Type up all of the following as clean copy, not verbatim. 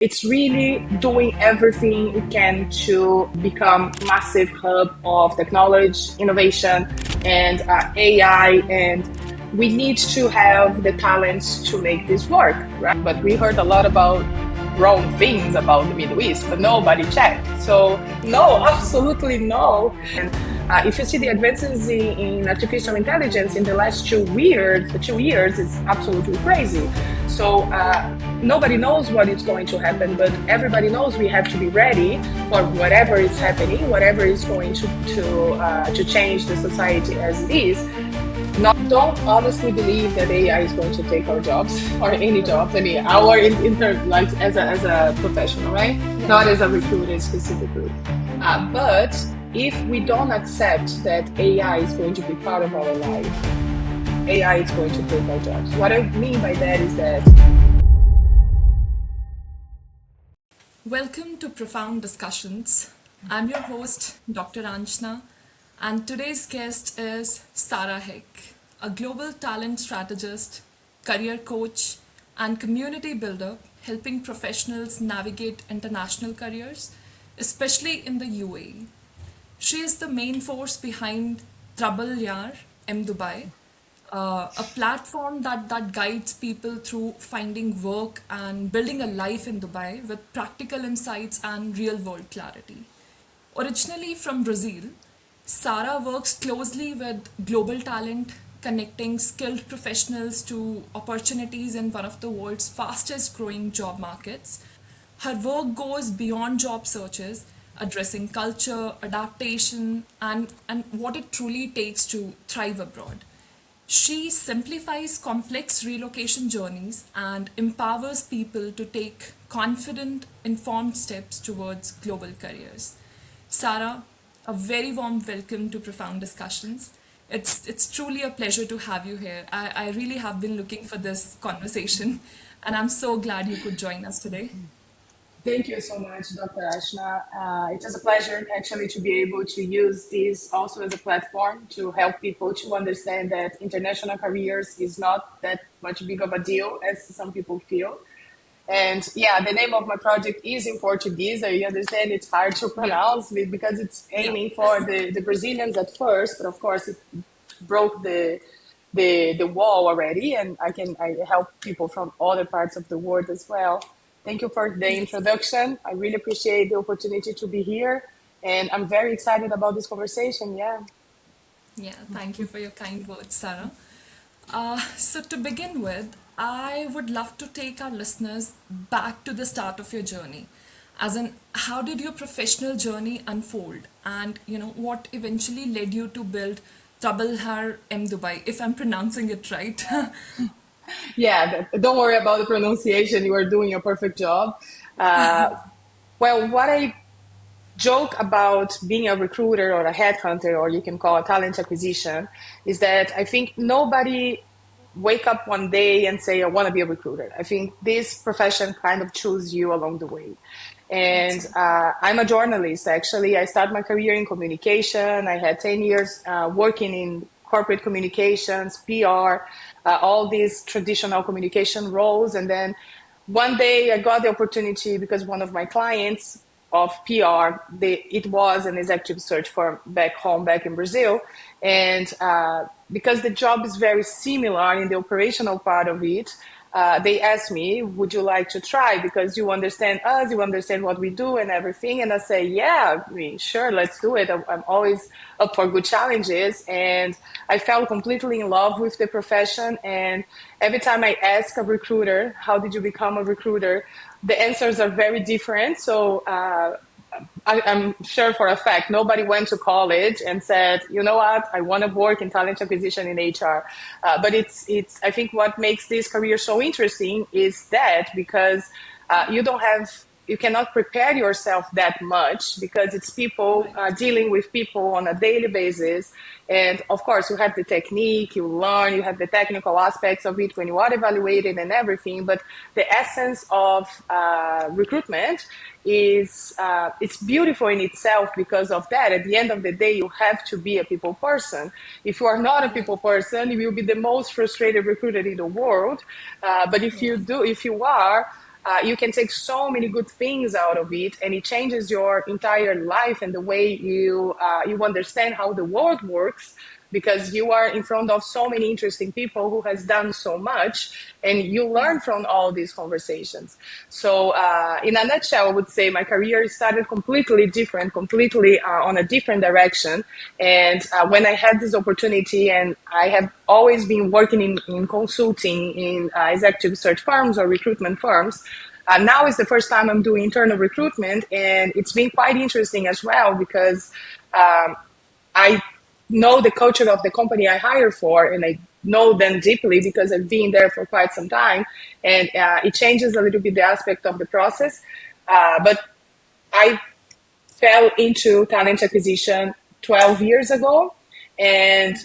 It's really doing everything it can to become massive hub of technology, innovation, and AI. And we need to have the talents to make this work, right? But we heard a lot about wrong things about the Middle East, but nobody checked. So no, absolutely no. And if you see the advances in artificial intelligence in the last 2 years, it's absolutely crazy. So nobody knows what is going to happen, but everybody knows we have to be ready for whatever is happening, whatever is going to change the society as it is. Don't honestly believe that AI is going to take our jobs or any jobs. I mean, our like as a professional, right? Yeah. Not as a recruiter specifically. But if we don't accept that AI is going to be part of our life, AI is going to take our jobs. What I mean by that is that. Welcome to Profound Discussions. I'm your host, Dr. Aanchna, and today's guest is Sara Heck, a global talent strategist, career coach, and community builder helping professionals navigate international careers, especially in the UAE. She is the main force behind Trouble Yar M Dubai, a platform that guides people through finding work and building a life in Dubai with practical insights and real world clarity. Originally from Brazil, Sara works closely with global talent, connecting skilled professionals to opportunities in one of the world's fastest growing job markets. Her work goes beyond job searches, addressing culture, adaptation, and what it truly takes to thrive abroad. She simplifies complex relocation journeys and empowers people to take confident, informed steps towards global careers. Sara, a very warm welcome to Profound Discussions. It's truly a pleasure to have you here. I really have been looking for this conversation, and I'm so glad you could join us today. Thank you so much, Dr. Ashna. It is a pleasure actually to be able to use this also as a platform to help people to understand that international careers is not that much big of a deal as some people feel. And yeah, the name of my project is in Portuguese. I understand it's hard to pronounce because it's Yeah. aiming for the Brazilians at first, but of course it broke the wall already, and I help people from other parts of the world as well. Thank you for the Yes. introduction. I really appreciate the opportunity to be here, and I'm very excited about this conversation. Yeah. Yeah, thank you for your kind words, Sarah. So, to begin with, I would love to take our listeners back to the start of your journey. As in, how did your professional journey unfold? And, what eventually led you to build Trouble Har M Dubai, if I'm pronouncing it right? Yeah, don't worry about the pronunciation. You are doing a perfect job. Uh, well, what I joke about being a recruiter or a headhunter, or you can call it talent acquisition, is that I think nobody wake up one day and say, I want to be a recruiter. I think this profession kind of choose you along the way. And Excellent. I'm a journalist, actually. I started my career in communication. I had 10 years working in corporate communications, PR, all these traditional communication roles. And then one day I got the opportunity because one of my clients of PR, it was an executive search firm back home, back in Brazil. And because the job is very similar in the operational part of it, they asked me, would you like to try? Because you understand us, you understand what we do and everything. And I say, yeah, I mean, sure, let's do it. I'm always up for good challenges. And I fell completely in love with the profession. And every time I ask a recruiter, how did you become a recruiter? The answers are very different. So I'm sure for a fact nobody went to college and said, you know what, I want to work in talent acquisition in HR. But it's I think what makes this career so interesting is that because you cannot prepare yourself that much because it's people Right. dealing with people on a daily basis. And of course, you have the technique, you learn, you have the technical aspects of it when you are evaluated and everything. But the essence of recruitment is it's beautiful in itself because of that. At the end of the day, you have to be a people person. If you are not a Right. people person, you will be the most frustrated recruiter in the world. But if Yeah. you do, if you are, you can take so many good things out of it, and it changes your entire life and the way you understand how the world works, because you are in front of so many interesting people who has done so much, and you learn from all these conversations. So in a nutshell, I would say my career started completely different, completely on a different direction. And when I had this opportunity, and I have always been working in consulting in executive search firms or recruitment firms, now is the first time I'm doing internal recruitment, and it's been quite interesting as well, because I know the culture of the company I hire for, and I know them deeply because I've been there for quite some time, and it changes a little bit the aspect of the process. But I fell into talent acquisition 12 years ago, and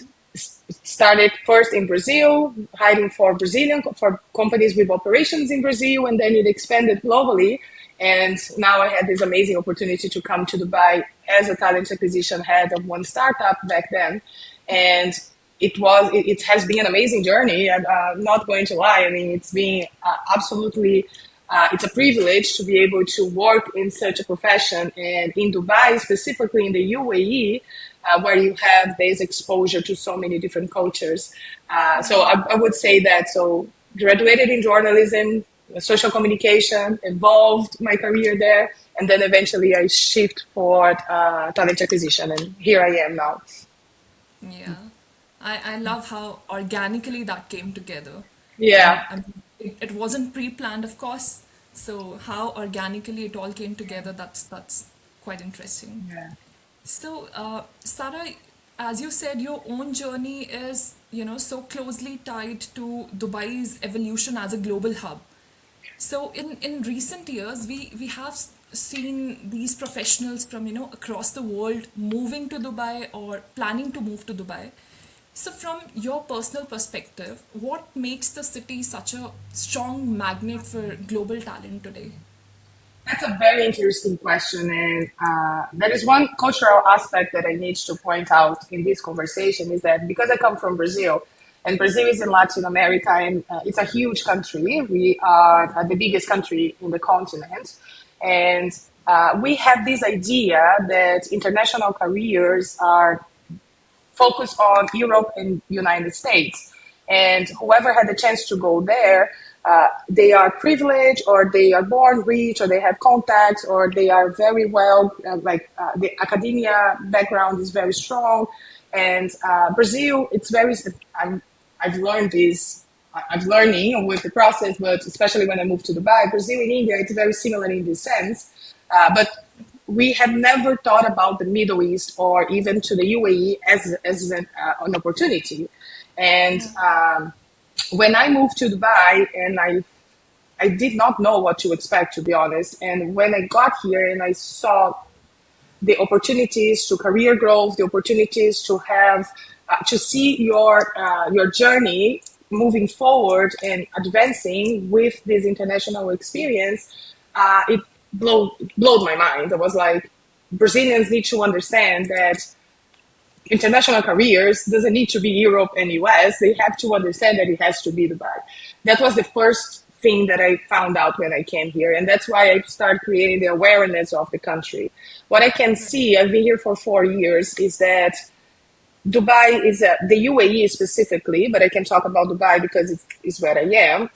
started first in Brazil, hiring for companies with operations in Brazil, and then it expanded globally. And now I had this amazing opportunity to come to Dubai as a talent acquisition head of one startup back then. And it has been an amazing journey. I'm not going to lie. I mean, it's been absolutely, it's a privilege to be able to work in such a profession. And in Dubai, specifically in the UAE, where you have this exposure to so many different cultures. So I would say that. So graduated in journalism, social communication, evolved my career there, and then eventually I shift for talent acquisition, and here I am now. Yeah. I love how organically that came together. Yeah. It wasn't pre-planned, of course. So how organically it all came together, that's quite interesting. Yeah. So, Sarah, as you said, your own journey is, so closely tied to Dubai's evolution as a global hub. So, in recent years, we have seen these professionals from, across the world moving to Dubai or planning to move to Dubai. So, from your personal perspective, what makes the city such a strong magnet for global talent today? That's a very interesting question, and there is one cultural aspect that I need to point out in this conversation is that because I come from Brazil, and Brazil is in Latin America, and it's a huge country. We are the biggest country in the continent, and we have this idea that international careers are focus on Europe and United States. And whoever had the chance to go there, they are privileged, or they are born rich, or they have contacts, or they are very well, the academia background is very strong. And Brazil, it's very, I've learned this, I'm learning with the process, but especially when I moved to Dubai, Brazil and India, it's very similar in this sense. But we have never thought about the Middle East or even to the UAE as an opportunity. And when I moved to Dubai, and I did not know what to expect, to be honest. And when I got here and I saw the opportunities to career growth, the opportunities to have to see your journey moving forward and advancing with this international experience, it blowed my mind. I was like, Brazilians need to understand that international careers doesn't need to be Europe and US. They have to understand that it has to be Dubai. That was the first thing that I found out when I came here. And that's why I started creating the awareness of the country. What I can see, I've been here for 4 years, is that Dubai is the UAE specifically, but I can talk about Dubai because it's where I am.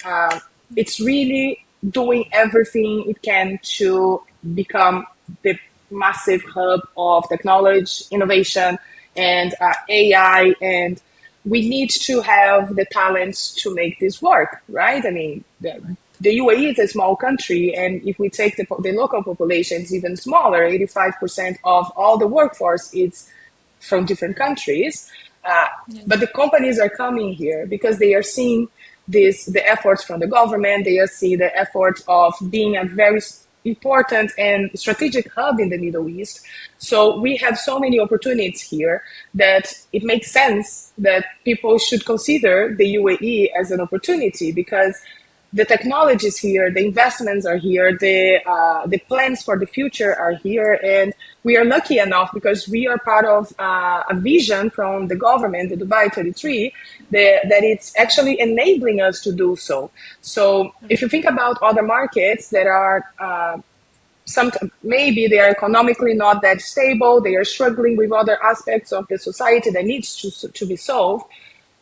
It's really doing everything it can to become the massive hub of technology, innovation, and AI. And we need to have the talents to make this work, right? I mean, the UAE is a small country, and if we take the local population, it's even smaller. 85% of all the workforce is from different countries. But the companies are coming here because they are seeing the efforts from the government. They are seeing the efforts of being a very important and strategic hub in the Middle East. So we have so many opportunities here that it makes sense that people should consider the UAE as an opportunity, because the technology is here, the investments are here, the plans for the future are here, and we are lucky enough because we are part of a vision from the government, the Dubai E03, that it's actually enabling us to do so. So if you think about other markets that are some, maybe they are economically not that stable, they are struggling with other aspects of the society that needs to be solved.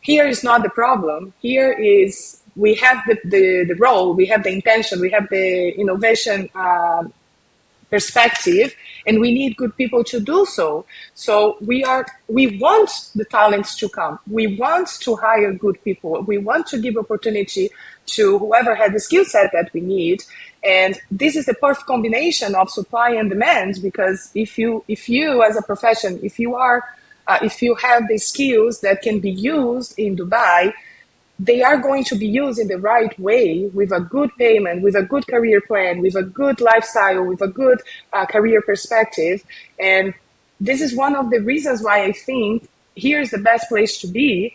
Here is not the problem. Here is we have the role, we have the intention, we have the innovation perspective, and we need good people to do so. So we want the talents to come. We want to hire good people. We want to give opportunity to whoever had the skill set that we need. And this is the perfect combination of supply and demand, because if you as a profession, if you have the skills that can be used in Dubai, they are going to be used in the right way, with a good payment, with a good career plan, with a good lifestyle, with a good career perspective. And this is one of the reasons why I think here's the best place to be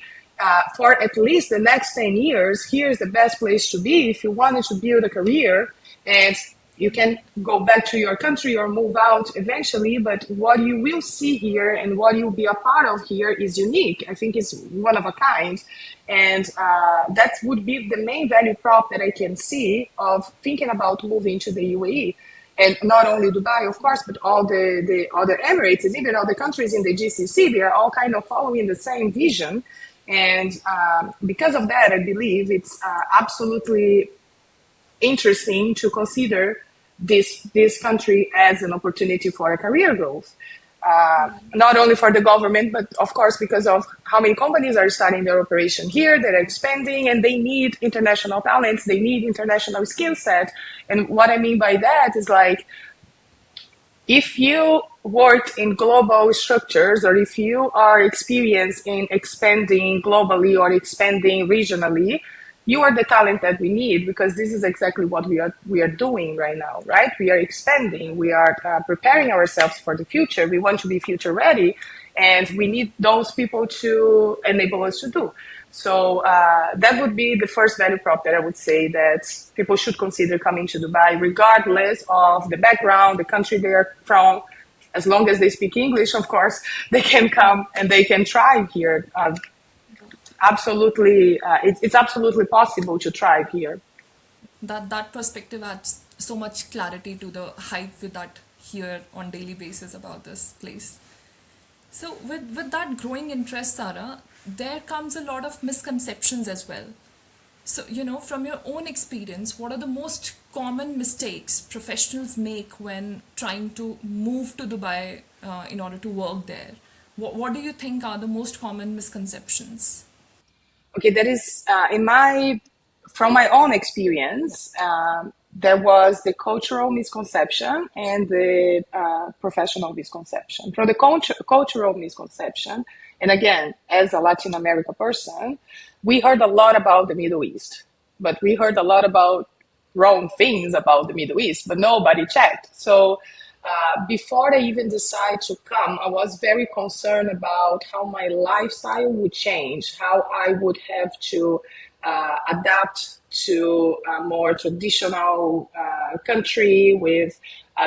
for at least the next 10 years. Here's the best place to be if you wanted to build a career, and you can go back to your country or move out eventually, but what you will see here and what you'll be a part of here is unique. I think it's one of a kind. And that would be the main value prop that I can see of thinking about moving to the UAE. And not only Dubai, of course, but all the other Emirates and even other countries in the GCC, they are all kind of following the same vision. And because of that, I believe it's absolutely interesting to consider this country as an opportunity for a career growth. Not only for the government, but of course because of how many companies are starting their operation here, that are expanding, and they need international talents, they need international skill set. And what I mean by that is, like, if you work in global structures, or if you are experienced in expanding globally or expanding regionally, you are the talent that we need, because this is exactly what we are doing right now, right? We are expanding, we are preparing ourselves for the future. We want to be future ready, and we need those people to enable us to do. So that would be the first value prop that I would say that people should consider coming to Dubai, regardless of the background, the country they are from. As long as they speak English, of course, they can come and they can thrive here. Absolutely, it's absolutely possible to thrive here. That perspective adds so much clarity to the hype with that here on daily basis about this place. So with that growing interest, Sara, there comes a lot of misconceptions as well. So, from your own experience, what are the most common mistakes professionals make when trying to move to Dubai in order to work there? What do you think are the most common misconceptions? Okay, that is from my own experience. There was the cultural misconception and the professional misconception. From the cultural misconception, and again, as a Latin America person, we heard a lot about the Middle East, but we heard a lot about wrong things about the Middle East, but nobody checked. So before I even decided to come, I was very concerned about how my lifestyle would change, how I would have to adapt to a more traditional country with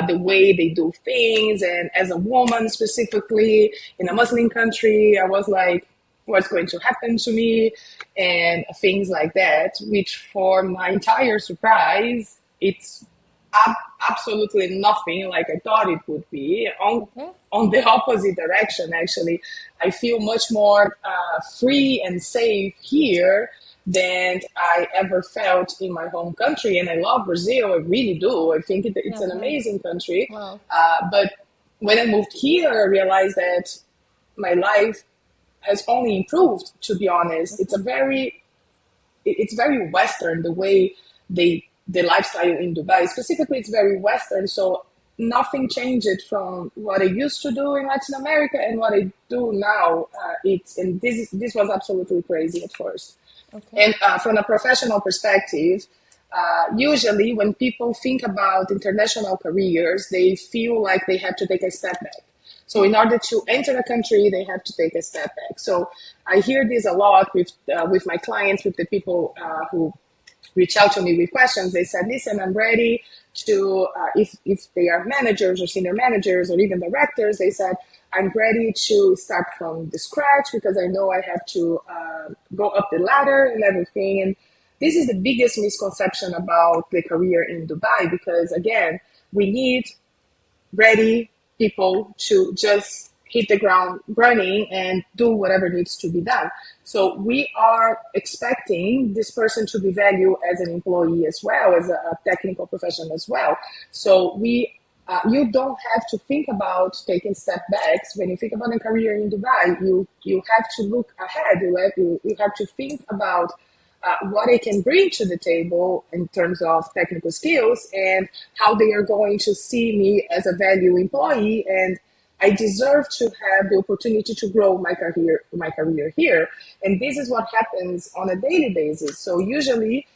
the way they do things. And as a woman, specifically in a Muslim country, I was like, what's going to happen to me and things like that, which for my entire surprise, it's absolutely nothing like I thought it would be. On the opposite direction, actually, I feel much more free and safe here than I ever felt in my home country. And I love Brazil, I really do. I think it's an amazing country. Wow. But when I moved here, I realized that my life has only improved, to be honest. It's very Western, the way the lifestyle in Dubai. Specifically, it's very Western. So nothing changed from what I used to do in Latin America and what I do now. This was absolutely crazy at first. Okay. And from a professional perspective, usually when people think about international careers, they feel like they have to take a step back. So in order to enter a country, they have to take a step back. So I hear this a lot with my clients, with the people who reach out to me with questions. They said, listen, I'm ready to, if they are managers or senior managers or even directors, they said, I'm ready to start from the scratch because I know I have to go up the ladder and everything. And this is the biggest misconception about the career in Dubai because, again, we need ready people to just hit the ground running and do whatever needs to be done. So we are expecting this person to be valued as an employee as well, as a technical professional as well. So you don't have to think about taking step backs when you think about a career in Dubai. You have to look ahead. You have to think about what I can bring to the table in terms of technical skills and how they are going to see me as a value employee. And I deserve to have the opportunity to grow my career here. And this is what happens on a daily basis. So usually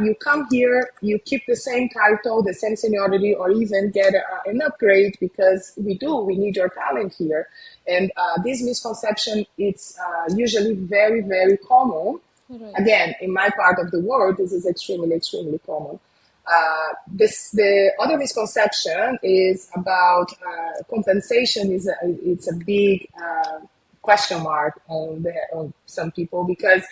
you come here, you keep the same title, the same seniority, or even get an upgrade because we need your talent here. And this misconception, it's usually very, very common. Right. Again, in my part of the world, this is extremely, extremely common. The other misconception is about compensation. It's a big question mark on some people because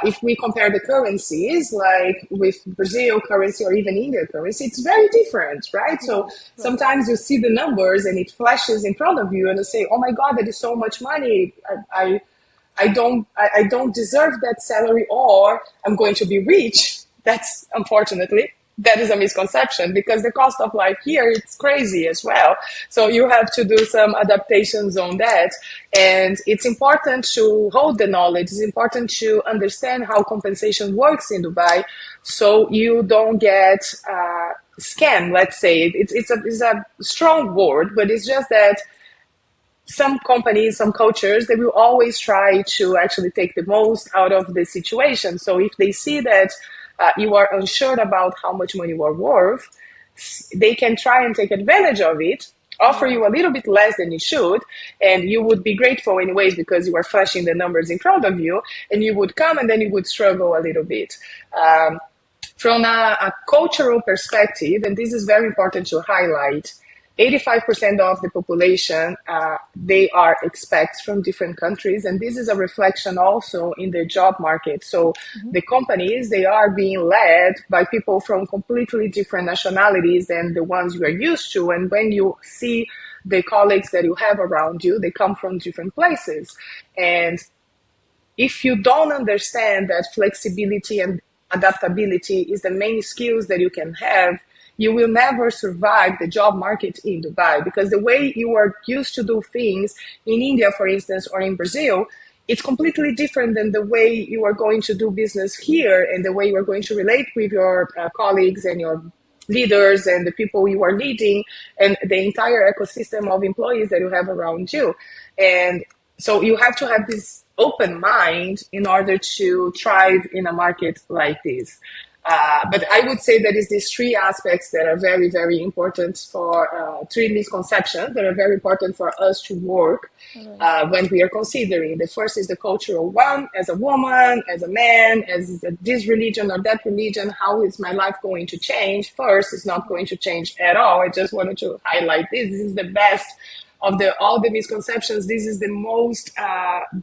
if we compare the currencies, like with Brazil currency or even India currency, it's very different, right? So Right. Right. sometimes you see the numbers and it flashes in front of you, and you say, "Oh my God, that is so much money! I don't deserve that salary, or I'm going to be rich." That's unfortunately that is a misconception because the cost of life here it's crazy as well. So you have to do some adaptations on that, and it's important to hold the knowledge. It's important to understand how compensation works in Dubai, so you don't get scammed. Let's say it's a strong word, but it's just that some companies, some cultures, they will always try to actually take the most out of the situation. So if they see that you are unsure about how much money you are worth, they can try and take advantage of it, offer Right. you a little bit less than you should, and you would be grateful anyways because you are flashing the numbers in front of you, and you would come and then you would struggle a little bit. From a cultural perspective, and this is very important to highlight, 85% of the population, they are expats from different countries, and this is a reflection also in the job market. So the companies, they are being led by people from completely different nationalities than the ones you are used to, and when you see the colleagues that you have around you, they come from different places. And if you don't understand that flexibility and adaptability is the main skills that you can have, you will never survive the job market in Dubai because the way you are used to do things in India, for instance, or in Brazil, it's completely different than the way you are going to do business here and the way you are going to relate with your colleagues and your leaders and the people you are leading and the entire ecosystem of employees that you have around you. And so you have to have this open mind in order to thrive in a market like this. But I would say that is these three aspects that are very, very important for three misconceptions that are very important for us to work Right. when we are considering. The first is the cultural one, as a woman, as a man, as this religion or that religion, how is my life going to change? First, it's not going to change at all. I just wanted to highlight this. This is the best of all the misconceptions. This is the most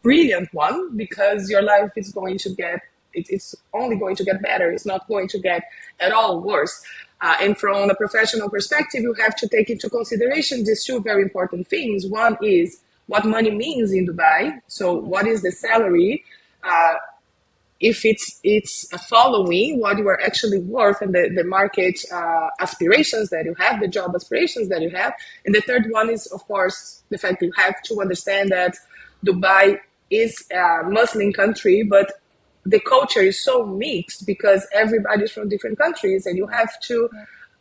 brilliant one because your life is going to get it's only going to get better. It's not going to get at all worse. And from a professional perspective, you have to take into consideration these two very important things. One is what money means in Dubai. So what is the salary? If it's following what you are actually worth and the market aspirations that you have, the job aspirations that you have. And the third one is, of course, the fact that you have to understand that Dubai is a Muslim country, but the culture is so mixed because everybody's from different countries and you have to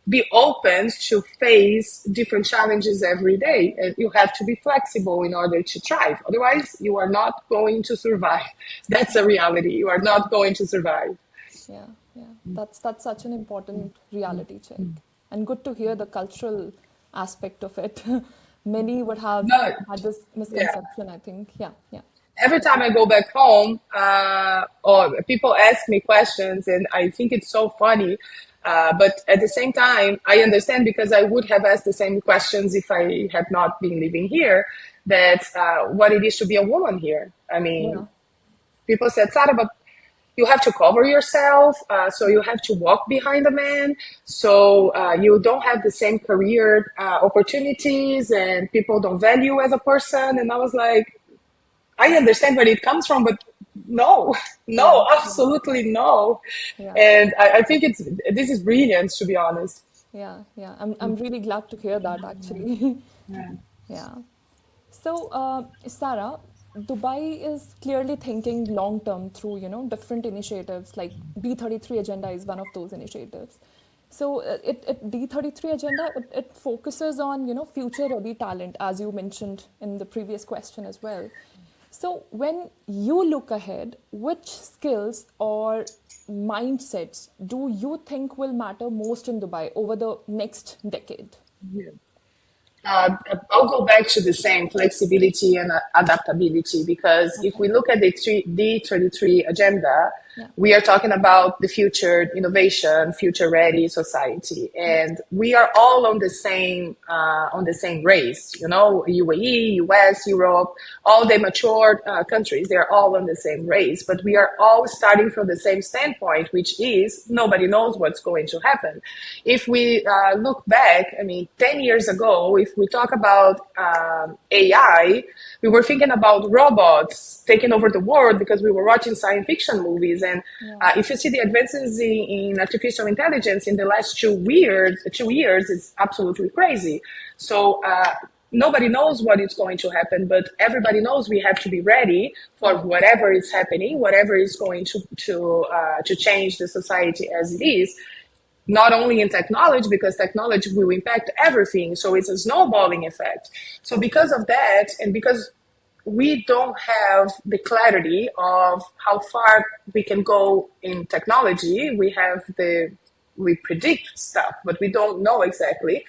be open to face different challenges every day. And you have to be flexible in order to thrive. Otherwise, you are not going to survive. That's a reality. You are not going to survive. Yeah, yeah. That's such an important reality check. And good to hear the cultural aspect of it. Many would have But had this yeah. misconception, I think. Yeah, yeah. every time I go back home, or people ask me questions, and I think it's so funny. But at the same time, I understand because I would have asked the same questions if I had not been living here. That what it is to be a woman here. I Yeah. mean, people said, Sara, but you have to cover yourself, so you have to walk behind a man, so you don't have the same career opportunities, and people don't value you as a person. And I was like, I understand where it comes from, but no, Yeah. no, absolutely no. Yeah. And I think this is brilliant, to be honest. Yeah. Yeah. I'm really glad to hear that actually. Yeah. Yeah. So, Sarah, Dubai is clearly thinking long term through, different initiatives like D33 agenda is one of those initiatives. So, D33 agenda, it focuses on, future ready talent, as you mentioned in the previous question as well. So, when you look ahead, which skills or mindsets do you think will matter most in Dubai over the next decade? Yeah. I'll go back to the same flexibility and adaptability, because if Okay. we look at the D33 agenda, Yeah. we are talking about the future innovation, future ready society, Yeah. and we are all on the same race. You know, UAE, US, Europe, all the mature countries, they are all on the same race, but we are all starting from the same standpoint, which is nobody knows what's going to happen. If we look back, I mean, 10 years ago, if we talk about AI, we were thinking about robots taking over the world because we were watching science fiction movies. And Yeah. if you see the advances in artificial intelligence in the last 2 years, it's absolutely crazy. So nobody knows what is going to happen, but everybody knows we have to be ready for Yeah. whatever is happening, whatever is going to change the society as it is, not only in technology, because technology will impact everything. So it's a snowballing effect. So because of that, and because we don't have the clarity of how far we can go in technology, we predict stuff, but we don't know exactly.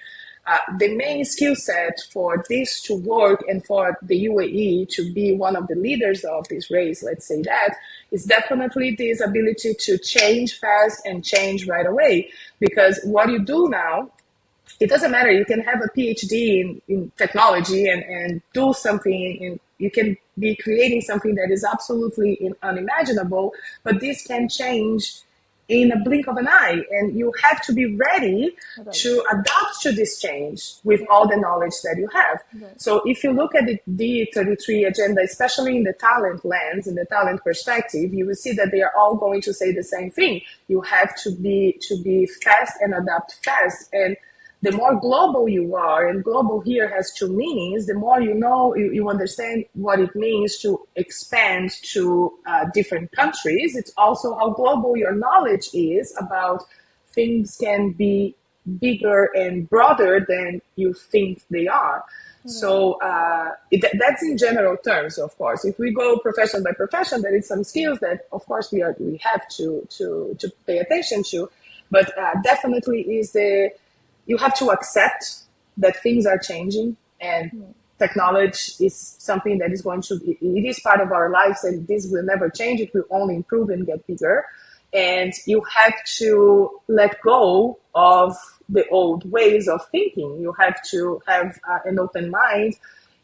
The main skill set for this to work and for the UAE to be one of the leaders of this race, let's say that, is definitely this ability to change fast and change right away. Because what you do now, it doesn't matter. You can have a PhD in technology and do something, and you can be creating something that is absolutely unimaginable, but this can change in a blink of an eye. And you have to be ready Right. to adapt to this change with all the knowledge that you have. Right. So if you look at the D33 agenda, especially in the talent lens, in the talent perspective, you will see that they are all going to say the same thing. You have to be fast and adapt fast. And the more global you are, and global here has two meanings, the more you understand what it means to expand to different countries. It's also how global your knowledge is about things can be bigger and broader than you think they are. Right. So that's in general terms, of course. If we go profession by profession, there is some skills that, of course, we have to pay attention to, but definitely is the you have to accept that things are changing, and technology is something that is going to it is part of our lives, and this will never change. It will only improve and get bigger. And you have to let go of the old ways of thinking. You have to have an open mind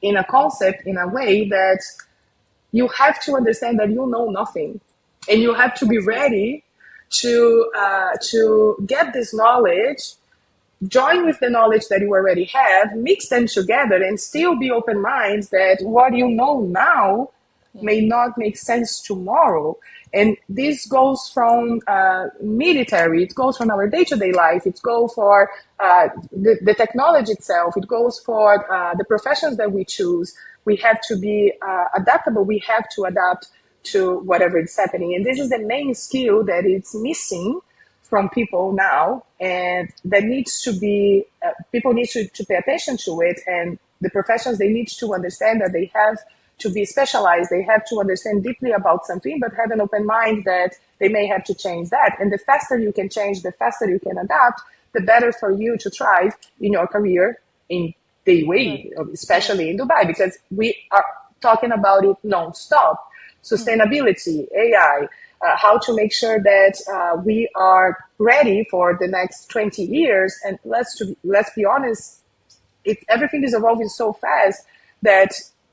in a concept, in a way that you have to understand that you know nothing, and you have to be Absolutely. ready to get this knowledge, join with the knowledge that you already have, mix them together, and still be open minds that what you know now Yeah. may not make sense tomorrow. And this goes from military, it goes from our day-to-day life, it goes for the technology itself, it goes for the professions that we choose. We have to be adaptable, we have to adapt to whatever is happening. And this is the main skill that it's missing from people now, and that needs to be people need to pay attention to it. And the professions, they need to understand that they have to be specialized, they have to understand deeply about something, but have an open mind that they may have to change that. And the faster you can change, the faster you can adapt, the better for you to thrive in your career in the Right. UAE, Right. especially in Dubai, because we are talking about it nonstop. Sustainability, AI, how to make sure that we are ready for the next 20 years. And let's be honest, everything is evolving so fast that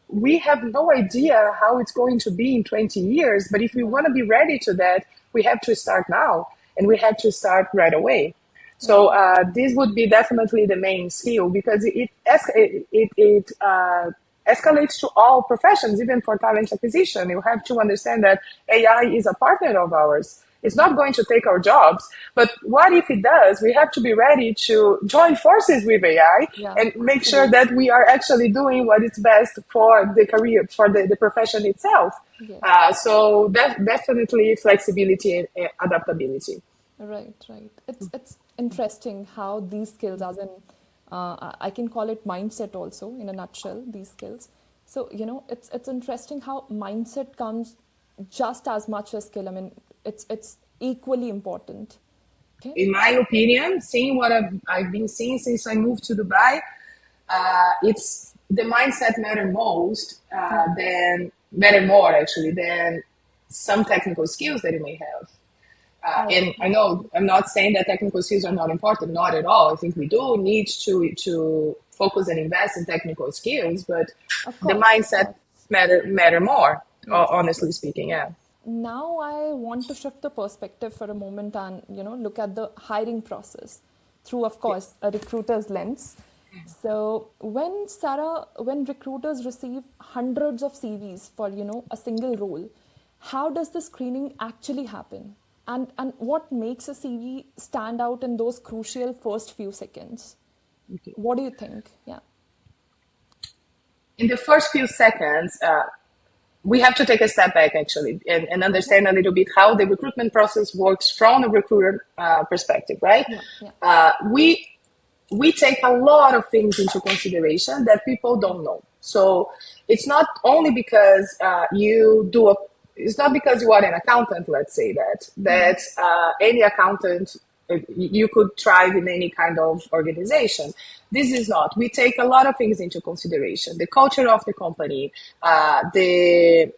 we have no idea how it's going to be in 20 years. But if we want to be ready to that, we have to start now, and we have to start right away. So this would be definitely the main skill, because it escalates to all professions, even for talent acquisition. You have to understand that AI is a partner of ours. It's not going to take our jobs, but what if it does? We have to be ready to join forces with AI Yeah, and make sure absolutely. that we are actually doing what is best for the career, for the profession itself. Yes. So definitely flexibility and adaptability. Right, right. It's interesting how these skills, as in, I can call it mindset also in a nutshell. These skills. So it's interesting how mindset comes just as much as skill. I mean, it's equally important. Okay. In my opinion, seeing what I've been seeing since I moved to Dubai, it's the mindset matter more actually than some technical skills that you may have. And I know I'm not saying that technical skills are not important, not at all. I think we do need to focus and invest in technical skills, but Of the course, of mindset course. matter more, Yes. honestly speaking. Yeah. Now I want to shift the perspective for a moment and look at the hiring process through, of course, Yes. a recruiter's lens. So when recruiters receive hundreds of CVs for a single role, how does the screening actually happen? And what makes a CV stand out in those crucial first few seconds? Okay. What do you think? Yeah. In the first few seconds, we have to take a step back actually and Okay. understand a little bit how the recruitment process works from a recruiter perspective, right? Yeah. Yeah. We take a lot of things into consideration that people don't know. So it's not only because it's not because you are an accountant, let's say that any accountant, you could thrive in any kind of organization. This is not. We take a lot of things into consideration: the culture of the company, the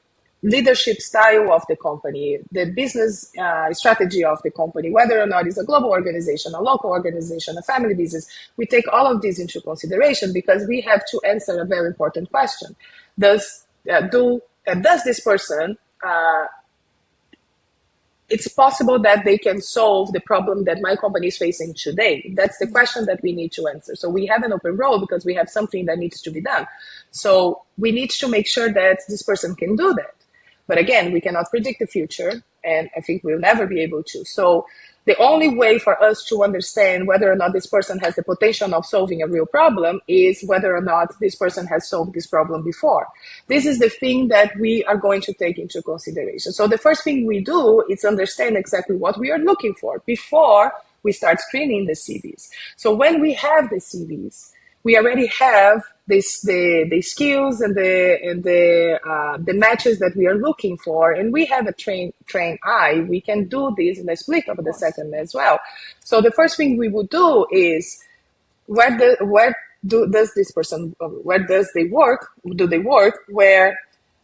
leadership style of the company, the business strategy of the company, whether or not it's a global organization, a local organization, a family business. We take all of this into consideration because we have to answer a very important question. Does this person it's possible that they can solve the problem that my company is facing today? That's the question that we need to answer. So we have an open role because we have something that needs to be done. So we need to make sure that this person can do that. But again, we cannot predict the future, and I think we'll never be able to. So the only way for us to understand whether or not this person has the potential of solving a real problem is whether or not this person has solved this problem before. This is the thing that we are going to take into consideration. So the first thing we do is understand exactly what we are looking for before we start screening the CVs. So when we have the CVs, we already have the skills and the matches that we are looking for, and we have a trained eye. We can do this in a split of Of the course. second Yeah. as well. So the first thing we would do is does this person where does they work? Do they work? Where?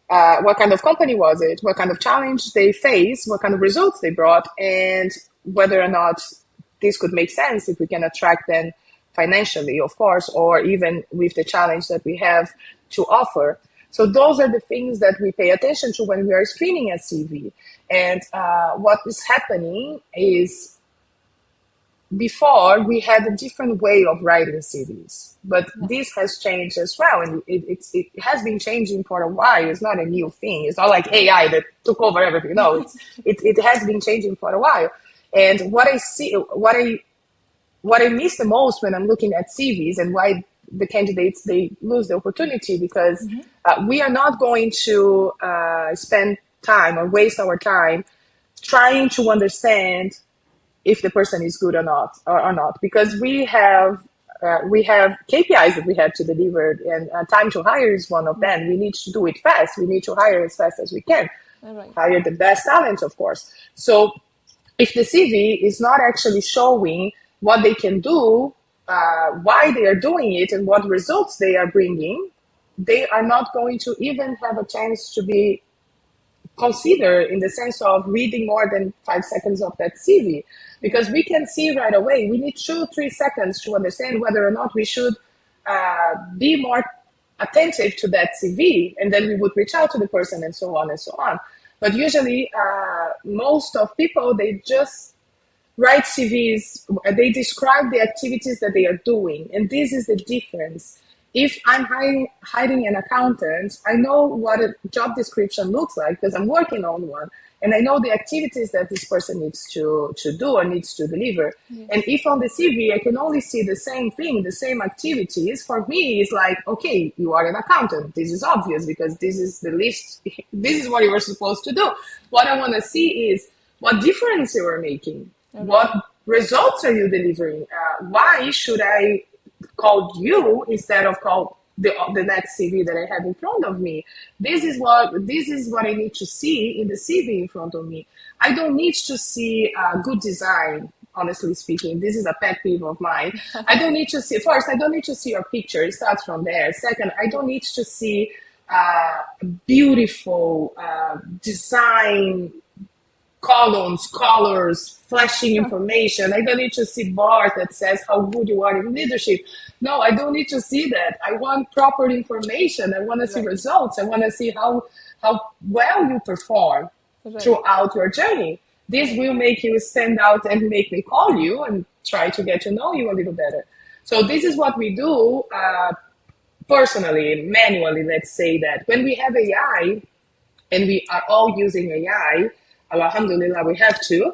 What kind of company was it? What kind of challenge they faced? What kind of results they brought? And whether or not this could make sense if we can attract them financially, of course, or even with the challenge that we have to offer. So those are the things that we pay attention to when we are screening a CV. And what is happening is before we had a different way of writing CVs, but Yeah. this has changed as well, and it has been changing for a while. It's not a new thing. It's not like AI that took over everything. No, it has been changing for a while. And what I miss the most when I'm looking at CVs and why the candidates they lose the opportunity because we are not going to spend time or waste our time trying to understand if the person is good or not because we have KPIs that we have to deliver, and time to hire is one of Yeah. them. We need to do it fast. We need to hire as fast as we can, All right. hire the best talent, of course. So if the CV is not actually showing what they can do, why they are doing it, and what results they are bringing, they are not going to even have a chance to be considered in the sense of reading more than 5 seconds of that CV, because we can see right away. We need 2-3 seconds to understand whether or not we should be more attentive to that CV, and then we would reach out to the person and so on and so on. But usually, most of people, they just write CVs, they describe the activities that they are doing, and this is the difference. If I'm hiring an accountant, I know what a job description looks like because I'm working on one, and I know the activities that this person needs to do or needs to deliver. Yes. And if on the CV I can only see the same thing, the same activities, for me it's like, okay, you are an accountant. This is obvious because this is the list. This is what you were supposed to do. What I want to see is what difference you are making. Okay. What results are you delivering? Why should I call you instead of call the next CV that I have in front of me? This is what I need to see in the CV in front of me. I don't need to see good design. Honestly speaking, this is a pet peeve of mine. I don't need to see. First, I don't need to see your picture. It starts from there. Second, I don't need to see beautiful design, columns, colors, flashing information. I don't need to see bars that says how good you are in leadership. No, I don't need to see that. I want proper information. I want to see results. I want to see how well you perform throughout your journey. This will make you stand out and make me call you and try to get to know you a little better. So this is what we do personally, manually, let's say that. When we have AI, and we are all using AI, alhamdulillah, we have to.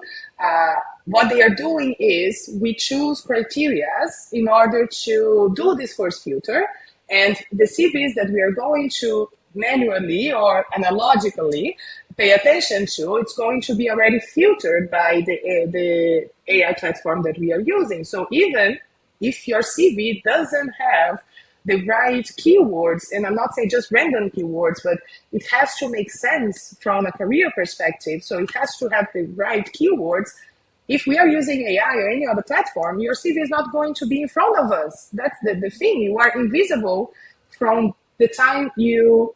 What they are doing is we choose criteria in order to do this first filter, and the CVs that we are going to manually or analogically pay attention to, it's going to be already filtered by the AI platform that we are using. So even if your CV doesn't have the right keywords, and I'm not saying just random keywords, but it has to make sense from a career perspective. So it has to have the right keywords. If we are using AI or any other platform, your CV is not going to be in front of us. That's the thing. You are invisible from the time you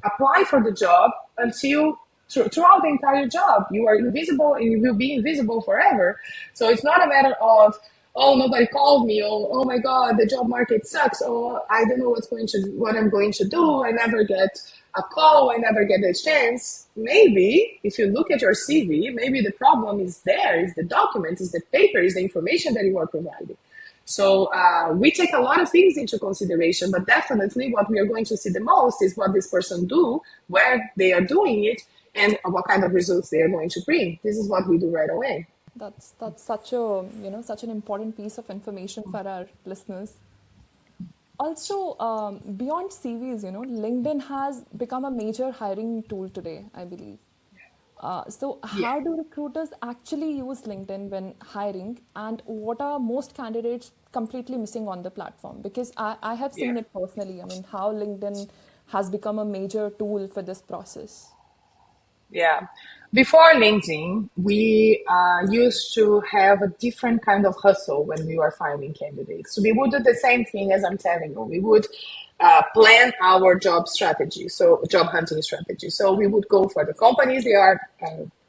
apply for the job until throughout the entire job. You are invisible and you will be invisible forever. So it's not a matter of, oh, nobody called me, oh my God, the job market sucks, oh, I don't know what I'm going to do, I never get a call, I never get a chance. Maybe if you look at your CV, maybe the problem is there, is the document, is the paper, is the information that you are providing. So we take a lot of things into consideration, but definitely what we are going to see the most is what this person do, where they are doing it, and what kind of results they are going to bring. This is what we do right away. That's such a such an important piece of information for our listeners. Also, beyond CVs, LinkedIn has become a major hiring tool today, I believe. So Yeah. how do recruiters actually use LinkedIn when hiring, and what are most candidates completely missing on the platform? Because I have seen Yeah. it personally. I mean, how LinkedIn has become a major tool for this process. Yeah. Before LinkedIn, we used to have a different kind of hustle when we were finding candidates. So we would do the same thing as I'm telling you. We would plan our job strategy, so job hunting strategy. So we would go for the companies, they are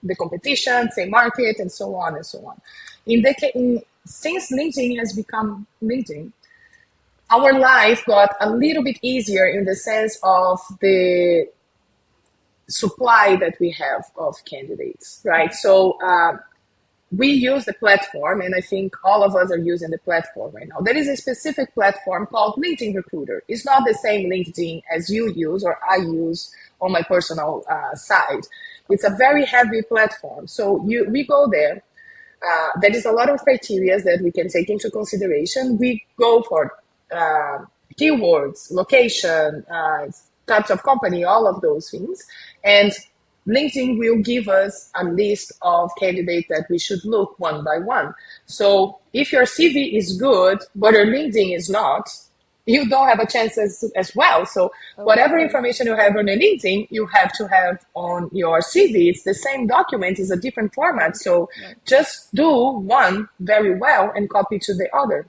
the competition, same market, and so on and so on. Since LinkedIn has become LinkedIn, our life got a little bit easier in the sense of the supply that we have of candidates, right? So we use the platform, and I think all of us are using the platform right now. There is a specific platform called LinkedIn Recruiter. It's not the same LinkedIn as you use or I use on my personal side. It's a very heavy platform. So we go there. There is a lot of criteria that we can take into consideration. We go for keywords, location, types of company, all of those things. And LinkedIn will give us a list of candidates that we should look one by one. So if your CV is good, but your LinkedIn is not, you don't have a chance as well. So whatever information you have on your LinkedIn, you have to have on your CV. It's the same document, it's a different format. So just do one very well and copy to the other.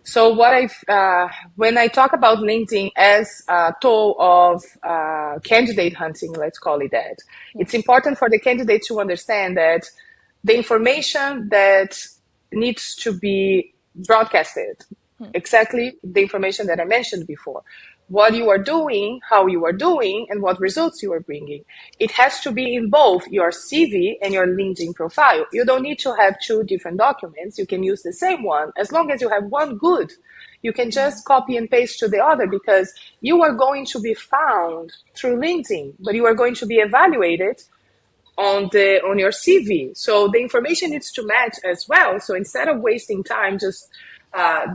So when I talk about LinkedIn as a tool of candidate hunting, let's call it that, Yeah. it's important for the candidate to understand that the information that needs to be broadcasted, exactly the information that I mentioned before, what you are doing, how you are doing, and what results you are bringing. It has to be in both your CV and your LinkedIn profile. You don't need to have two different documents. You can use the same one as long as you have one good. You can just copy and paste to the other because you are going to be found through LinkedIn, but you are going to be evaluated on your CV. So the information needs to match as well. So instead of wasting time just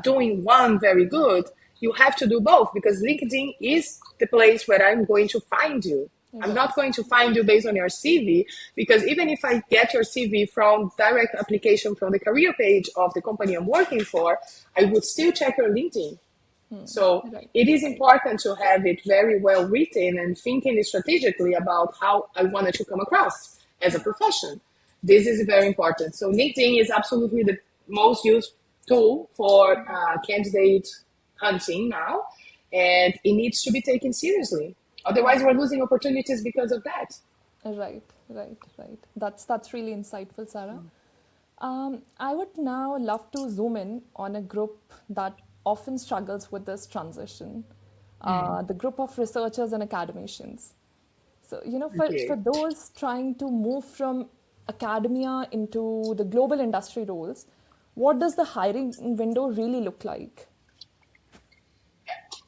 doing one very good, you have to do both because LinkedIn is the place where I'm going to find you. I'm Right. not going to find you based on your CV because even if I get your CV from direct application from the career page of the company I'm working for, I would still check your LinkedIn. So Right. it is important to have it very well written and thinking strategically about how I wanted to come across as a profession. This is very important. So LinkedIn is absolutely the most used tool for candidate hunting now, and it needs to be taken seriously. Otherwise, we're losing opportunities because of that. Right, right. That's really insightful, Sarah. I would now love to zoom in on a group that often struggles with this transition, the group of researchers and academicians. So, for Okay. those trying to move from academia into the global industry roles, what does the hiring window really look like?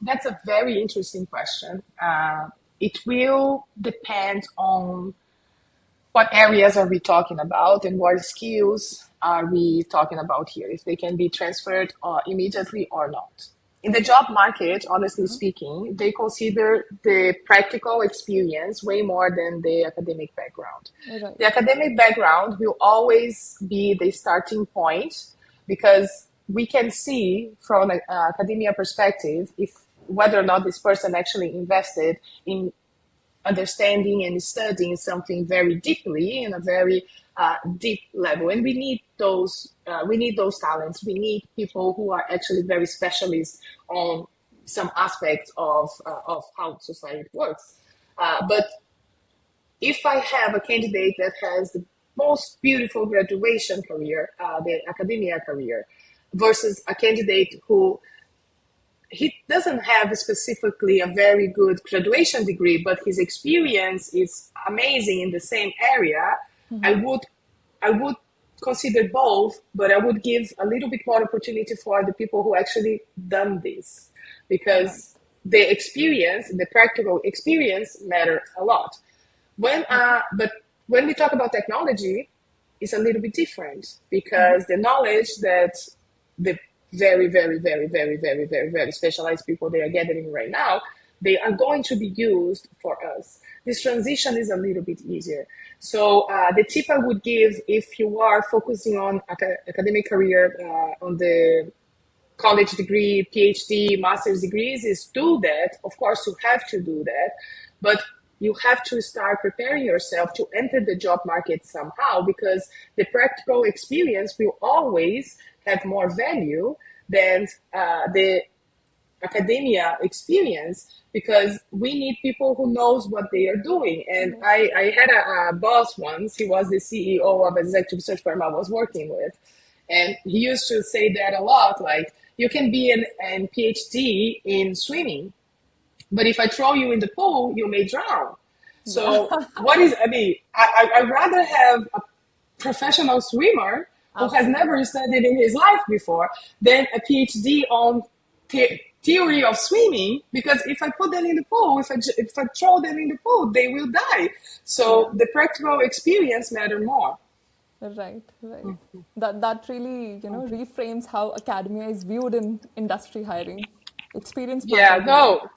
That's a very interesting question. It will depend on what areas are we talking about and what skills are we talking about here, if they can be transferred immediately or not. In the Okay. job market, honestly speaking, they consider the practical experience way more than the academic background. Right. The academic background will always be the starting point because we can see from an academia perspective if whether or not this person actually invested in understanding and studying something very deeply in a very deep level. And we need those talents. We need people who are actually very specialists on some aspects of how society works. But if I have a candidate that has the most beautiful graduation career, the academia career, versus a candidate who he doesn't have specifically a very good graduation degree, but his experience is amazing in the same area. I would I would consider both, but I would give a little bit more opportunity for the people who actually done this Right. because the experience, the practical experience matter a lot. But when we talk about technology, it's a little bit different because the knowledge that the very specialized people they are gathering right now, they are going to be used for us. This transition is a little bit easier. So the tip I would give if you are focusing on academic career on the college degree, PhD, master's degrees is do that. Of course, you have to do that, but you have to start preparing yourself to enter the job market somehow because the practical experience will always have more value than the academia experience because we need people who knows what they are doing. And I had a boss once. He was the CEO of an executive search firm I was working with, and he used to say that a lot. Like you can be an PhD in swimming, but if I throw you in the pool, you may drown. Yeah. So what is? I mean, I'd rather have a professional swimmer who has Absolutely. never studied in his life before than a PhD on theory of swimming. Because if I put them in the pool, if I throw them in the pool, they will die. So Yeah. the practical experience matter more. Right, right. That really, reframes how academia is viewed in industry hiring. Experience Yeah, matters a lot. no,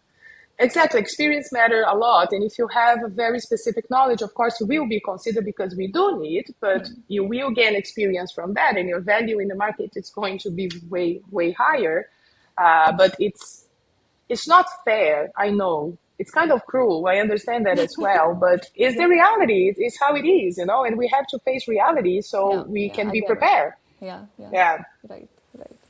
exactly. Experience matter a lot. And if you have a very specific knowledge, of course, you will be considered because we do need, but you will gain experience from that and your value in the market is going to be way, way higher. But it's not fair. I know it's kind of cruel. I understand that as well, but it's Yeah, the reality. It's how it is, and we have to face reality so yeah, we yeah. can I be get it. prepared. Yeah, yeah. Yeah. Right, right.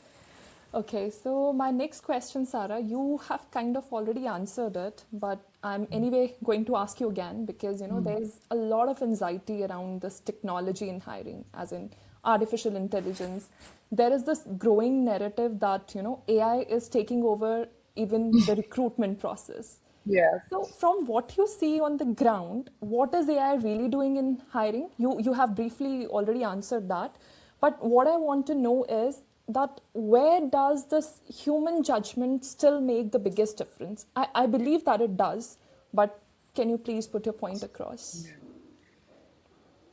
Okay, so my next question, Sarah, you have kind of already answered it, but I'm anyway going to ask you again because there's a lot of anxiety around this technology in hiring, as in artificial intelligence. There is this growing narrative that AI is taking over even the recruitment process. Yeah. So, from what you see on the ground, what is AI really doing in hiring? You have briefly already answered that, but what I want to know is that where does this human judgment still make the biggest difference? I believe that it does, but can you please put your point across?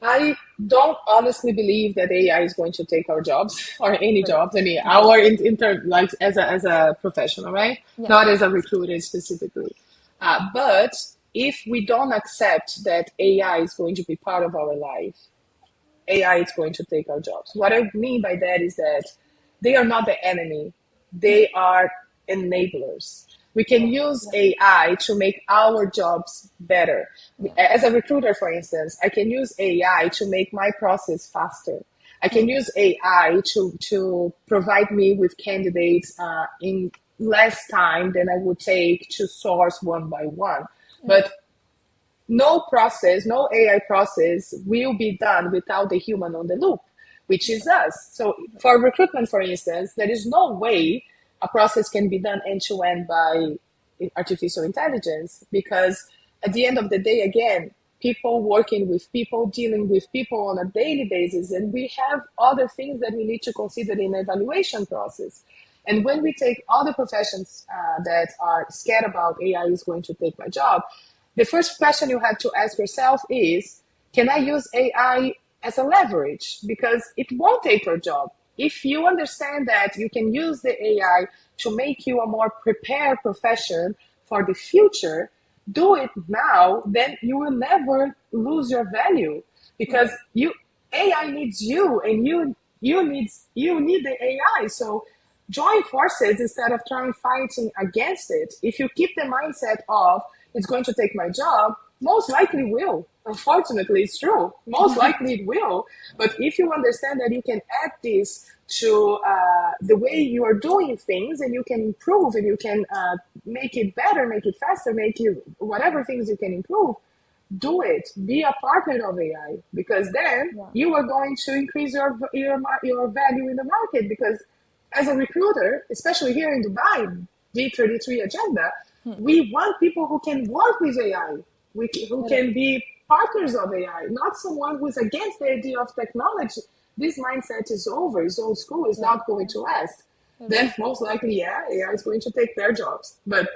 I don't honestly believe that AI is going to take our jobs or any Right. jobs. I mean, Right. our like as a professional, right? Yeah. Not as a recruiter specifically. But if we don't accept that AI is going to be part of our life, AI is going to take our jobs. What I mean by that is that they are not the enemy, they are enablers. We can Wow. use Yeah. AI to make our jobs better. Yeah. As a recruiter, for instance, I can use AI to make my process faster. I can use AI to provide me with candidates in less time than I would take to source one by one. Right. But no process, no AI process will be done without the human on the loop, which is us. So for recruitment, for instance, there is no way a process can be done end to end by artificial intelligence because at the end of the day, again, people working with people, dealing with people on a daily basis, and we have other things that we need to consider in the evaluation process. And when we take other professions that are scared about AI is going to take my job, the first question you have to ask yourself is, can I use AI as a leverage? Because it won't take your job. If you understand that you can use the AI to make you a more prepared profession for the future, do it now, then you will never lose your value because Right. you AI needs you and you need the AI. So join forces instead of trying fighting against it. If you keep the mindset of it's going to take my job, most likely will. Unfortunately, it's true. Most likely it will. But if you understand that you can add this to the way you are doing things and you can improve and you can make it better, make it faster, make it whatever things you can improve, do it. Be a partner of AI because then Yeah. you are going to increase your value in the market. Because as a recruiter, especially here in Dubai, D33 agenda, we want people who can work with AI, who Right. can be partners of AI, not someone who's against the idea of technology. This mindset is over, it's old school, it's Right. not going to last. Right. Then most likely, yeah, AI is going to take their jobs. But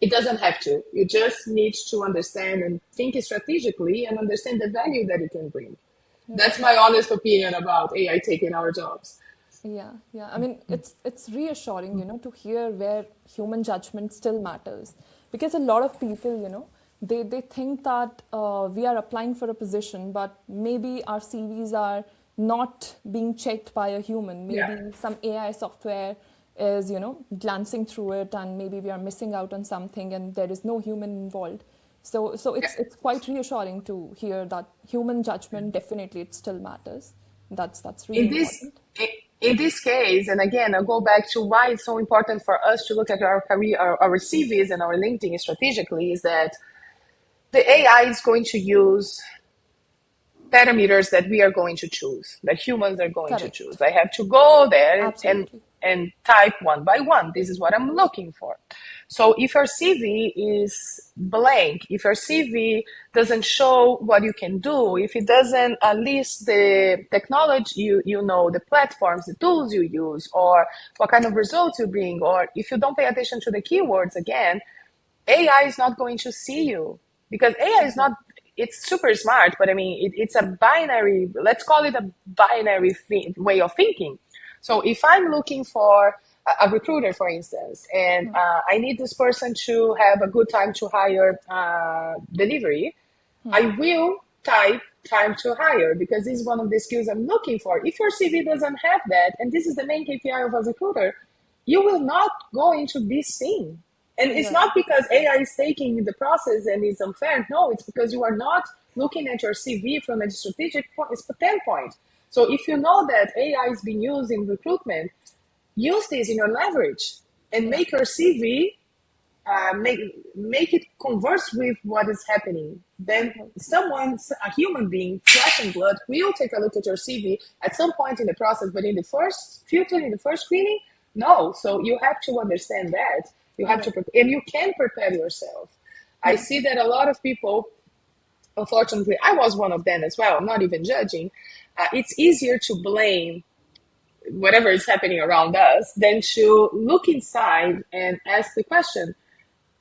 it doesn't have to. You just need to understand and think strategically and understand the value that it can bring. Right. That's my honest opinion about AI taking our jobs. Yeah, yeah. I mean, it's reassuring, to hear where human judgment still matters, because a lot of people, they think that we are applying for a position, but maybe our CVs are not being checked by a human. Yeah. Maybe some AI software is, glancing through it, and maybe we are missing out on something, and there is no human involved. So Yeah. it's quite reassuring to hear that human judgment definitely it still matters. That's really In this important. in this case, and again, I'll go back to why it's so important for us to look at our career, our CVs and our LinkedIn strategically, is that the AI is going to use parameters that we are going to choose, that humans are going to Correct. choose. I have to go there Absolutely. and type one by one. This is what I'm looking for. So if your CV is blank, if your CV doesn't show what you can do, if it doesn't list the technology you know, the platforms, the tools you use, or what kind of results you bring, or if you don't pay attention to the keywords again, AI is not going to see you because AI is not, it's super smart, but I mean, it's a binary, let's call it a binary way of thinking. So if I'm looking for a recruiter, for instance, and I need this person to have a good time to hire delivery, I will type time to hire because this is one of the skills I'm looking for. If your CV doesn't have that, and this is the main KPI of a recruiter, you will not going to be seen. And it's Right. not because AI is taking the process and it's unfair. No, it's because you are not looking at your CV from a strategic standpoint. So if you know that AI is being used in recruitment, use this in your leverage and make your CV, make it converse with what is happening. Then someone, a human being, flesh and blood, will take a look at your CV at some point in the process, but in the first filter, in the first screening, no. So you have to understand that. You have Right. to, and you can prepare yourself. I see that a lot of people, unfortunately, I was one of them as well, I'm not even judging. It's easier to blame whatever is happening around us than to look inside and ask the question,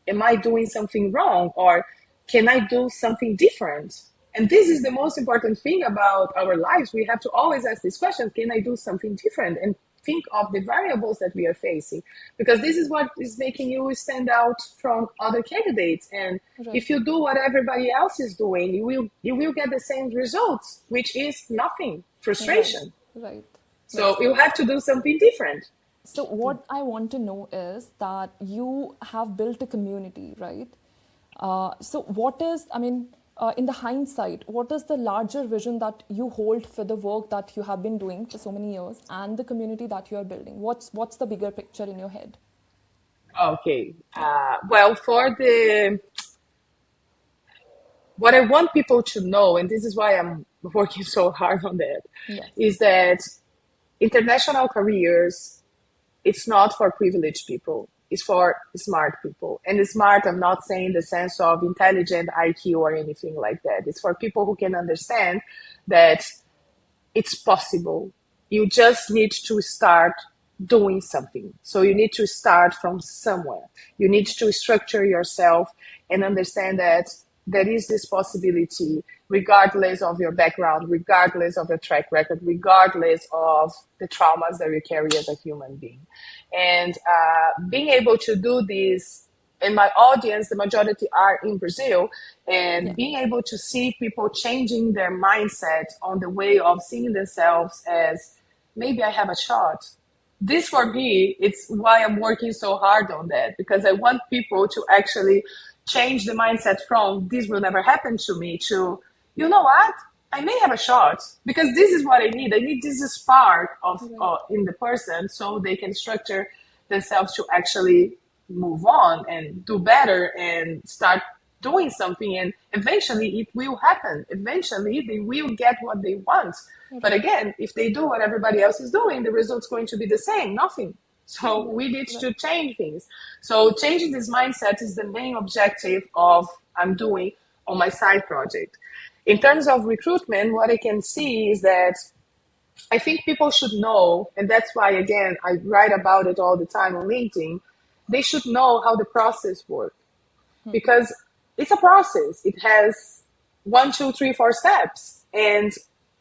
am I doing something wrong, or can I do something different? And this is the most important thing about our lives. We have to always ask this question, can I do something different? And think of the variables that we are facing, because this is what is making you stand out from other candidates. And Right. if you do what everybody else is doing, you will get the same results, which is nothing, Right. frustration. Right. Right. So you have to do something different. So, what I want to know is that you have built a community, right? So, what is, I mean, in the hindsight, what is the larger vision that you hold for the work that you have been doing for so many years and the community that you are building? What's the bigger picture in your head? Okay. Yeah. Well, for the what I want people to know, and this is why I'm working so hard on that, Yes. is that international careers, it's not for privileged people. It's for smart people. And smart, I'm not saying the sense of intelligent IQ or anything like that. It's for people who can understand that it's possible. You just need to start doing something. So you need to start from somewhere. You need to structure yourself and understand that there is this possibility, regardless of your background, regardless of your track record, regardless of the traumas that you carry as a human being. And being able to do this, and my audience, the majority are in Brazil, Yeah. and being able to see people changing their mindset on the way of seeing themselves as, maybe I have a shot. This for me, it's why I'm working so hard on that, because I want people to actually change the mindset from this will never happen to me to, you know what? I may have a shot, because this is what I need. I need this spark of Right. in the person so they can structure themselves to actually move on and do better and start doing something, and eventually it will happen. Eventually they will get what they want. But Right. again, if they do what everybody else is doing, the result's going to be the same, nothing. So Right. we need Right. to change things. So changing this mindset is the main objective of I'm doing on my side project. In terms of recruitment, what I can see is that I think people should know, and that's why, again, I write about it all the time on LinkedIn. They should know how the process works, because it's a process. It has 1, 2, 3, 4 steps, and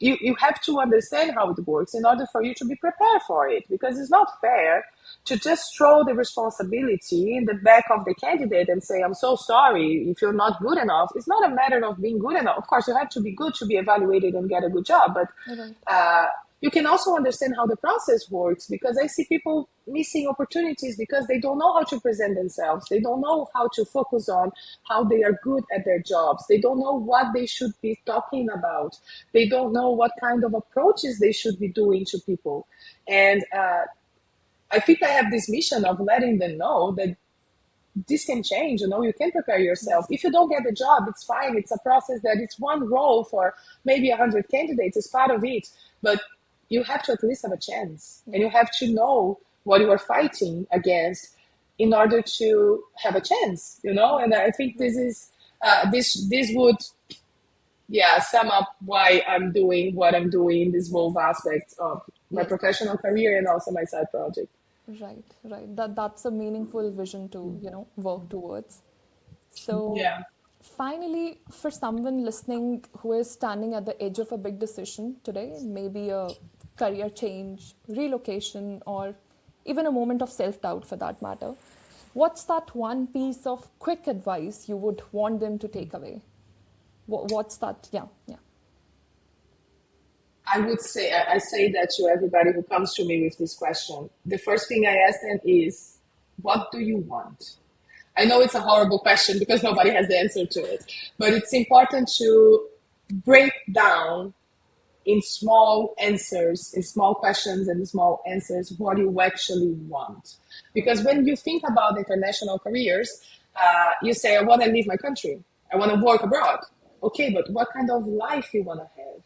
you have to understand how it works in order for you to be prepared for it. Because it's not fair to just throw the responsibility in the back of the candidate and say, I'm so sorry if you're not good enough. It's not a matter of being good enough. Of course, you have to be good to be evaluated and get a good job, but Right. uh, you can also understand how the process works, because I see people missing opportunities because they don't know how to present themselves. They don't know how to focus on how they are good at their jobs. They don't know what they should be talking about. They don't know what kind of approaches they should be doing to people. And I think I have this mission of letting them know that this can change. You can prepare yourself. Yes. If you don't get the job, it's fine. It's a process that it's one role for maybe 100 candidates. It's part of it. But you have to at least have a chance, and Yeah. you have to know what you are fighting against in order to have a chance. And I think Right. this would, yeah, sum up why I'm doing what I'm doing in this both aspects of my Yes. professional career and also my side project. Right. Right. That's a meaningful vision to, work towards. So, Yeah. finally, for someone listening who is standing at the edge of a big decision today, maybe a career change, relocation, or even a moment of self doubt for that matter, what's that one piece of quick advice you would want them to take away? What's that? Yeah, yeah. I say that to everybody who comes to me with this question. The first thing I ask them is, what do you want? I know it's a horrible question because nobody has the answer to it, but it's important to break down in small answers, in small questions and small answers, what you actually want. Because when you think about international careers, you say, I want to leave my country. I want to work abroad. Okay, but what kind of life you want to have?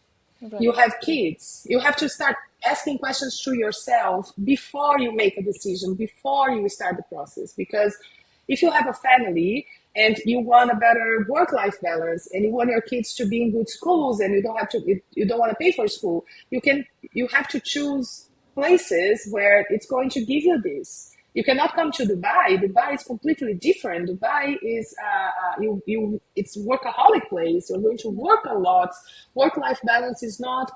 You Right. have kids. You have to start asking questions to yourself before you make a decision, before you start the process. Because if you have a family and you want a better work-life balance and you want your kids to be in good schools and you don't want to pay for school, you have to choose places where it's going to give you this. You cannot come to Dubai. Dubai is completely different. Dubai is it's workaholic place. You're going to work a lot. Work-life balance is not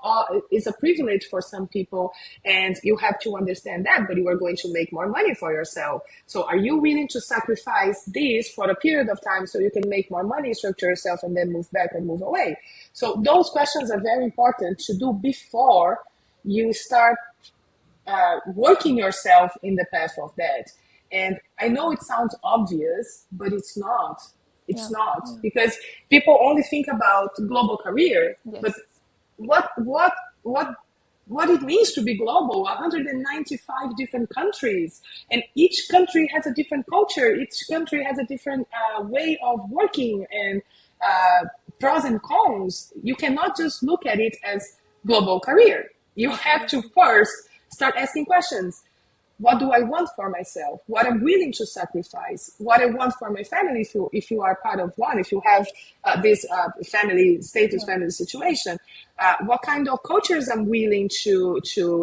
is a privilege for some people, and you have to understand that. But you are going to make more money for yourself. So, are you willing to sacrifice this for a period of time so you can make more money, structure yourself, and then move back or move away? So, those questions are very important to do before you start working yourself in the path of that. And I know it sounds obvious, but it's not. It's Yeah. not Yeah. because people only think about global career, but Yes. what what what what it means to be global 195 different countries, and each country has a different culture, each country has a different way of working, and uh, pros and cons. You cannot just look at it as global career. You have to Absolutely. first start asking questions. What do I want for myself? What I'm willing to sacrifice? What I want for my family? If you are part of one, if you have this family status, Yeah. family situation, what kind of cultures I'm willing to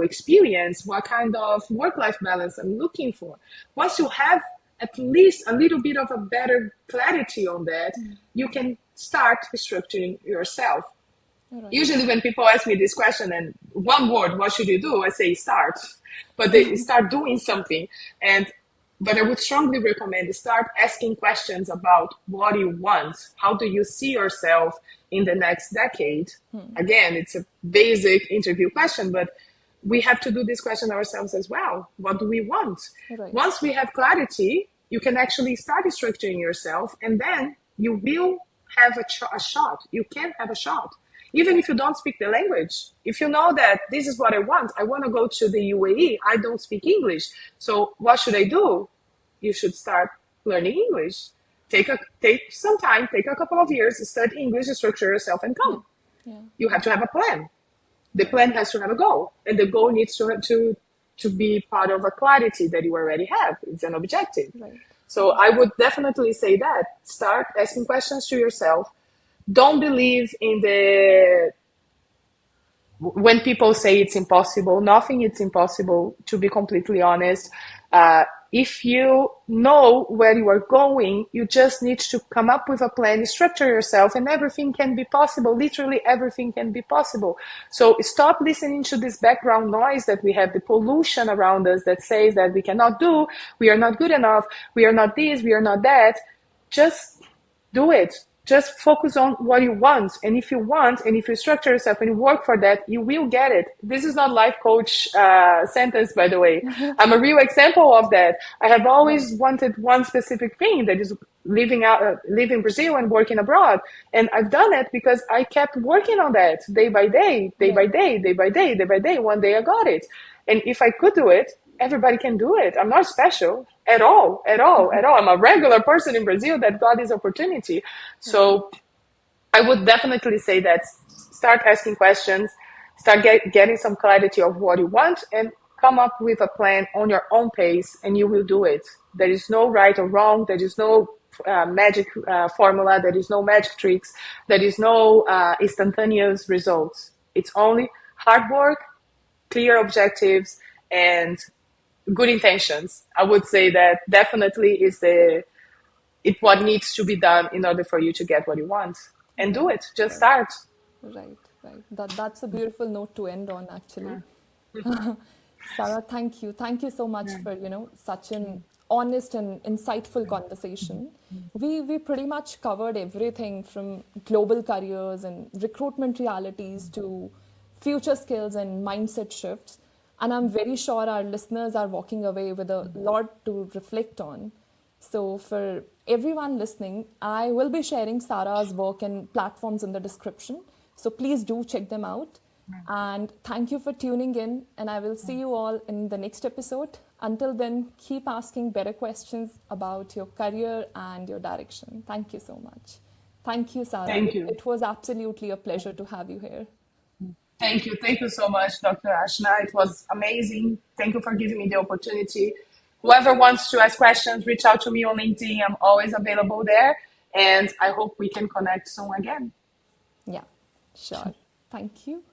experience? What kind of work life balance I'm looking for? Once you have at least a little bit of a better clarity on that, you can start structuring yourself. Right. Usually when people ask me this question and one word, what should you do? I say start, but they start doing something. And but I would strongly recommend start asking questions about what you want. How do you see yourself in the next decade? Again, it's a basic interview question, but we have to do this question ourselves as well. What do we want? Right. Once we have clarity, you can actually start structuring yourself, and then you will have a shot. You can have a shot. Even if you don't speak the language, if you know that this is what I want to go to the UAE, I don't speak English. So what should I do? You should start learning English. Take some time, take a couple of years, study English, structure yourself, and Yeah. come. Yeah. You have to have a plan. The Right. plan has to have a goal, and the goal needs to be part of a clarity that you already have. It's an objective. Right. So I would definitely say that start asking questions to yourself. Don't believe in the when people say it's impossible. Nothing is impossible, to be completely honest. If you know where you are going, you just need to come up with a plan, structure yourself, and everything can be possible. Literally everything can be possible. So stop listening to this background noise that we have, the pollution around us that says that we cannot do, we are not good enough, we are not this, we are not that. Just do it. Just focus on what you want. And if you want, and if you structure yourself and you work for that, you will get it. This is not life coach sentence, by the way. I'm a real example of that. I have Right. always wanted one specific thing, that is living in Brazil and working abroad. And I've done it because I kept working on that day by day, day by Right. day, day by day, day by day. One day I got it. And if I could do it, everybody can do it. I'm not special at all, at all, at all. I'm a regular person in Brazil that got this opportunity. Right. So I would definitely say that start asking questions, start getting some clarity of what you want, and come up with a plan on your own pace, and you will do it. There is no right or wrong. There is no magic formula. There is no magic tricks. There is no instantaneous results. It's only hard work, clear objectives, and good intentions. I would say that definitely is what needs to be done in order for you to get what you want. And do Right. it. Just Right. start. Right. Right. That's a beautiful note to end on, actually. Sarah, thank you. Thank you so much for, such an honest and insightful conversation. We pretty much covered everything from global careers and recruitment realities to future skills and mindset shifts. And I'm very sure our listeners are walking away with a lot to reflect on. So, for everyone listening, I will be sharing Sarah's work and platforms in the description. So, please do check them out. And thank you for tuning in. And I will see you all in the next episode. Until then, keep asking better questions about your career and your direction. Thank you so much. Thank you, Sara. Thank you. It was absolutely a pleasure to have you here. Thank you. Thank you so much, Dr. Aanchna. It was amazing. Thank you for giving me the opportunity. Whoever wants to ask questions, reach out to me on LinkedIn. I'm always available there. And I hope we can connect soon again. Yeah, sure. Thank you.